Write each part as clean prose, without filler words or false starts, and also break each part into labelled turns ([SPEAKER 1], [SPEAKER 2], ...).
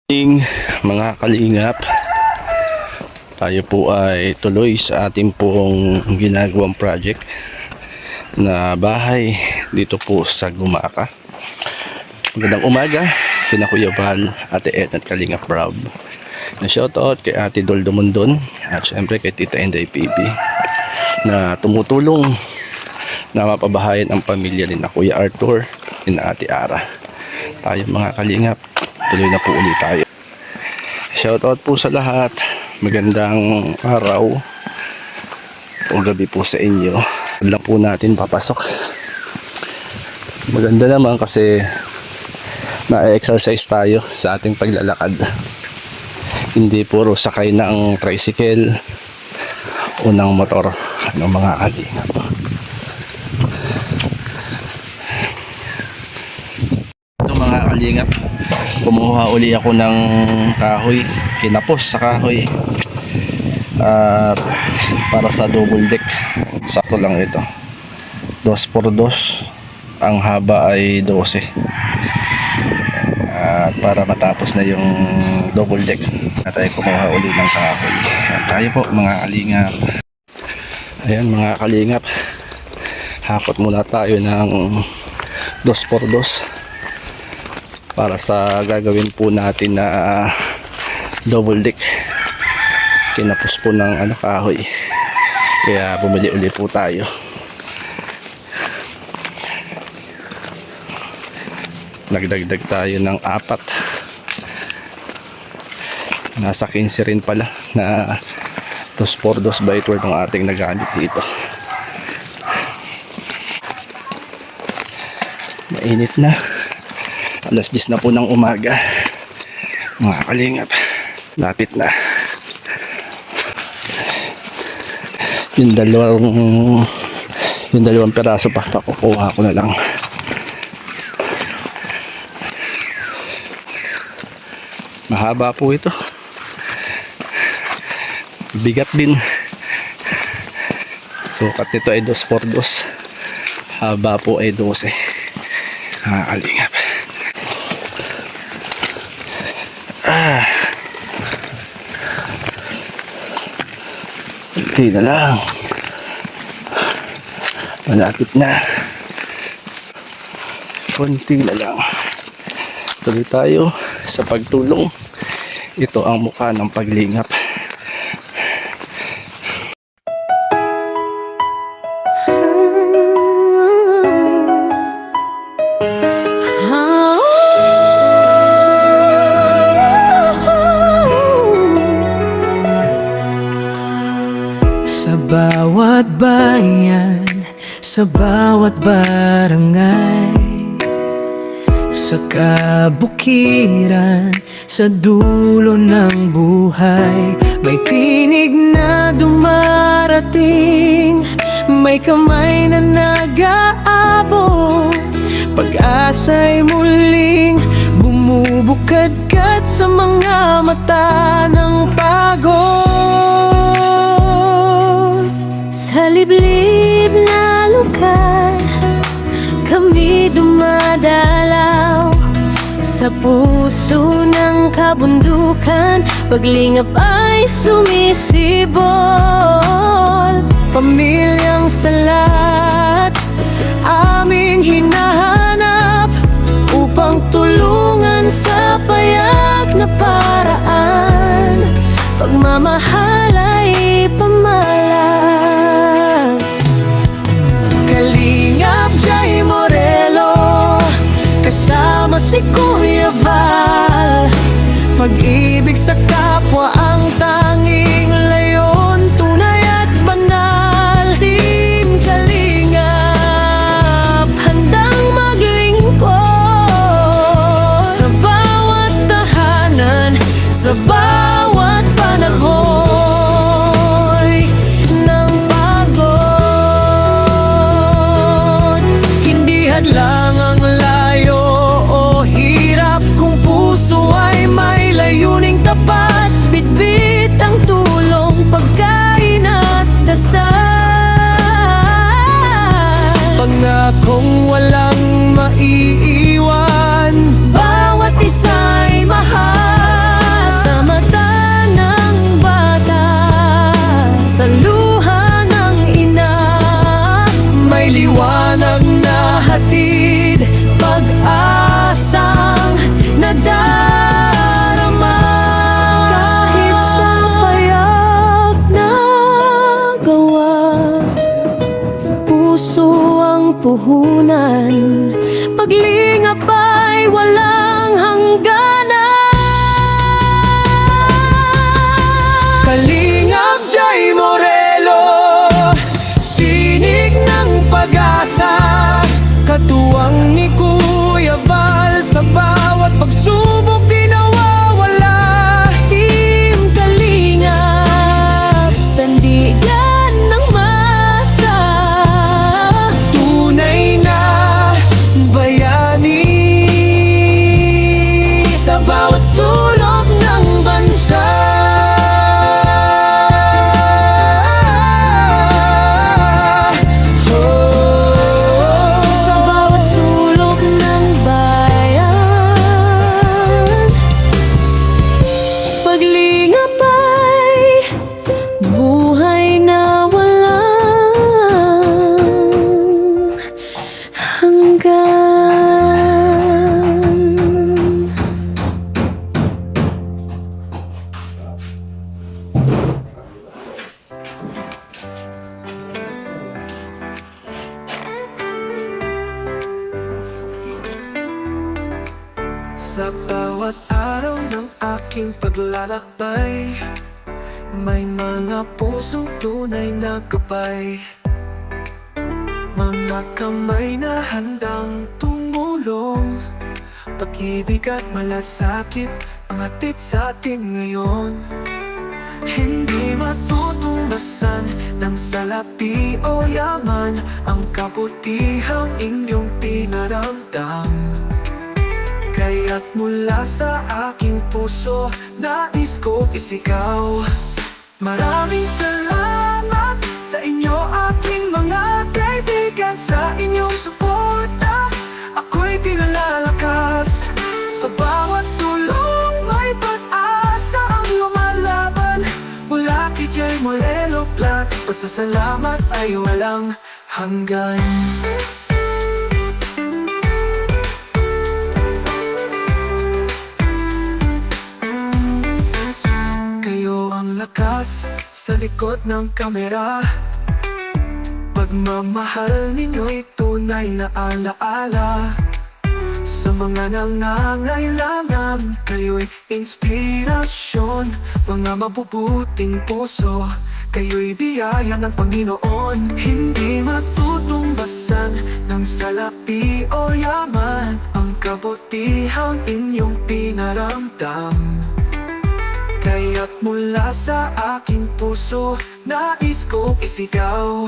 [SPEAKER 1] Mga kalingap, tayo po ay tuloy sa ating pong ginagawang project na bahay dito po sa Gumaka. Magandang umaga, sina Kuya Val, Ate Ed at Kalingap Rob. Na shoutout kay Ate Dol Dumundon at syempre kay Tita Inday PB na tumutulong na mapabahayan ang pamilya ni na Kuya Arthur ni na Ate Ara. Tayo mga kalingap, tuloy na po ulit tayo. Shoutout po sa lahat. Magandang araw o gabi po sa inyo. Lang po natin papasok. Maganda naman kasi na-exercise tayo sa ating paglalakad. Hindi puro sakay ng tricycle o ng motor. Ano mga kalingap. Ito mga kalingap, kumuha uli ako ng kahoy, kinapos sa kahoy para sa double deck. Sakto lang ito, 2x2, ang haba ay 12 at para matapos na yung double deck na tayo kumuha uli ng kahoy. Tayo po mga kalingap. Ayan mga kalingap, hakot muna tayo ng 2x2 para sa gagawin po natin na double deck. Kinapos po ng kahoy, kaya bumili uli po tayo. Nagdagdag tayo ng 4, nasa 15 rin pala na 2x2 by 12 ng ating nagamit dito. Mainit na, alas 10 na po ng umaga mga kalingap, lapit na. Yung dalawang peraso pa pakukuha ko na lang. Mahaba po ito, bigat din. Sukat nito ay 2x2, haba po ay 12. Kalingap. Okay na lang, malapit na, konti na lang. Tuloy tayo sa pagtulong. Ito ang mukha ng paglingap.
[SPEAKER 2] Bawat bayan, sa bawat barangay, sa kabukiran, sa dulo ng buhay, may tinig na dumarating, may kamay na nag-aabot. Pag-asa'y muling bumubukadkad sa mga mata ng pagod. Sa liblib na lugar, kami dumadalaw. Sa puso ng kabundukan, paglingap ay sumisibol. Pamilyang salat, aming hinahanap upang tulungan sa payak na paraan. Pagmamahal ay pamalas. Kalingap Jay Morelo, kasama si Kuya Val. Pag-ibig sa kapwa ang tanging layon, tunay at banal. Team Kalingap, handang maglingkod sa bawat tahanan, sa bawat panahon.
[SPEAKER 3] kalingap ay walang hangganan.
[SPEAKER 2] Kalingap Jay Morelo, tinig ng pag-asa, katuwang ni Kuya Val, sa bawat pagsubok di nawawala.
[SPEAKER 3] Team Kalingap, sandigan ng masa,
[SPEAKER 2] Tunay na bayani sa bawat sulok ng bansa.
[SPEAKER 3] sa bawat sulok ng bayan. Paglingap ay buhay na walang hanggan.
[SPEAKER 2] Sa bawat araw ng aking paglalakbay, may mga pusong tunay na gabay, mga kamay na handang tumulong. Pag-ibig at malasakit ang hatid sa atin ngayon. Hindi matutumbasan ng salapi o yaman ang kabutihang inyong pinaramdam. Kaya't mula sa aking puso, nais ko isigaw, maraming salamat sa inyo aking mga kaibigan, sa inyong suporta ako'y pinalalakas. Sa bawat tulong may pag-asa ang lumalaban. Mula kay Jay Morelo Vlogs, pasasalamat ay walang hanggan. Kayo ang lakas sa likod ng kamera, pagmamahal ninyo'y tunay na alaala. Sa mga nangangailangan, kayo'y inspirasyon. Mga mabubuting puso, kayo'y biyaya ng Panginoon. Hindi matutumbasan ng salapi o yaman ang kabutihang inyong pinaramdam. Kaya't mula sa aking puso, nais ko isigaw,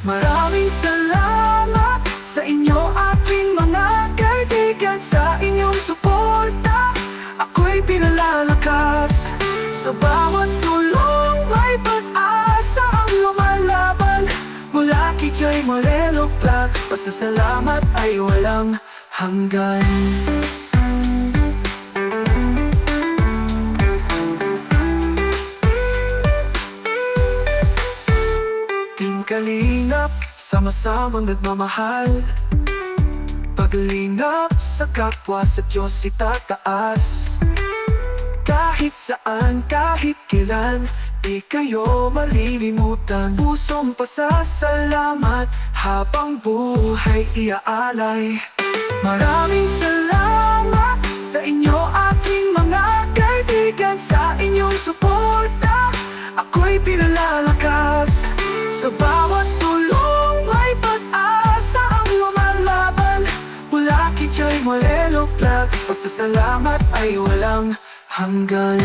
[SPEAKER 2] maraming salamat sa inyo aking mga kaibigan, sa inyong suporta ako'y pinalalakas. Sa bawat tulong may pag-asa ang lumalaban. Mula kay Jay Morelo Vlogs, pasasalamat ay walang hanggan. Team Kalingap, sama-samang nagmamahal. Paglingap sa kapwa, sa Diyos itataas. Kahit saan, kahit kailan, di kayo malilimutan. Pusong pasasalamat habang buhay iaalay. Maraming salamat sa inyo aking mga kaibigan, sa inyong suporta ako'y pinalalakas. Sa bawat tulong may pag-asa ang lumalaban. Mula kay Jay Morelo Vlogs, pasasalamat ay walang hanggan.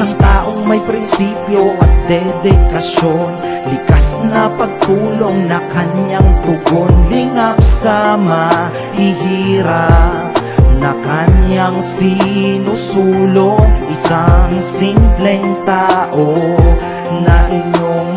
[SPEAKER 2] Isang taong may prinsipyo at dedikasyon, likas na pagtulong na kanyang tugon. Lingap sa mahihirap na kanyang sinusulong. Isang simpleng tao na inyong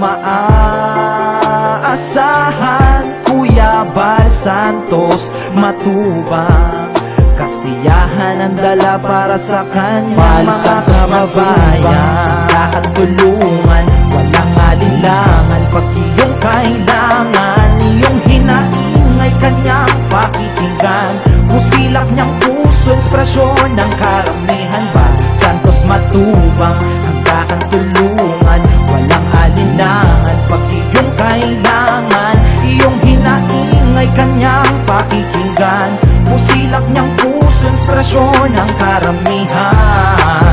[SPEAKER 2] maaasahan, Kuya Bal Santos Matubang. Kasiyahan ang dala para sa kanya, mga kababayan. Lahat tulungan, walang alinlangan. Pag iyong kailangan, iyong hinaingay kanyang pakikinggan. Musilak niyang puso, inspirasyon ng karamihan. Bal Santos Matubang, hanggang tulungan, walang alinlangan. Pag iyong kailangan, iyong hinaingay kanyang pakikinggan. Musilak niyang puso, inspirasyon ng karamihan.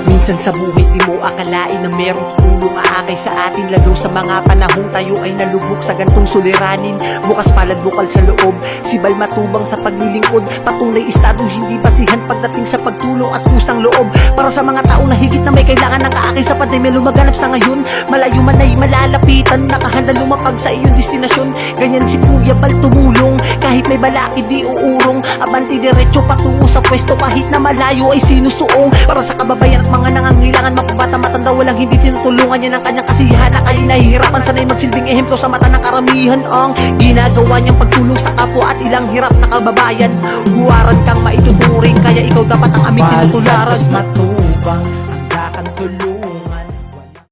[SPEAKER 4] Minsan sa buhay di mo akalain na merong tutulong aakay sa atin, lalo sa mga panahong tayo ay nalubog sa gantong suliranin. Bukas palad bukal sa loob, si Bal Matubang sa paglilingkod. Patunay estado hindi basihan pagdating sa pagtulong at kusang loob. Para sa mga tao na higit na may kailangan ng kaakay sa pandemya lumaganap sa ngayon. Malayo man ay malalapitan, nakahanda lumapag sa iyong destinasyon. Ganyan si Kuya Bal tumulong, kahit may balaki di uurong. Abanti diretso patungo sa pwesto, kahit na malayo ay sinusuong. Para sa kababayan at mga nangangailangan, mapabata matanda, walang hindi tinutulungan niya ng kanyang kasiyahan. Na kaya nahihirapan, sana'y magsilbing ehemplo sa mata ng karamihan. Ang ginagawa niyang pagtulong sa kapwa at ilang hirap na kababayan. Huwaran kang maituturing, kaya ikaw dapat ang aming
[SPEAKER 2] Bal
[SPEAKER 4] tinutularan.
[SPEAKER 2] Santos Matubang,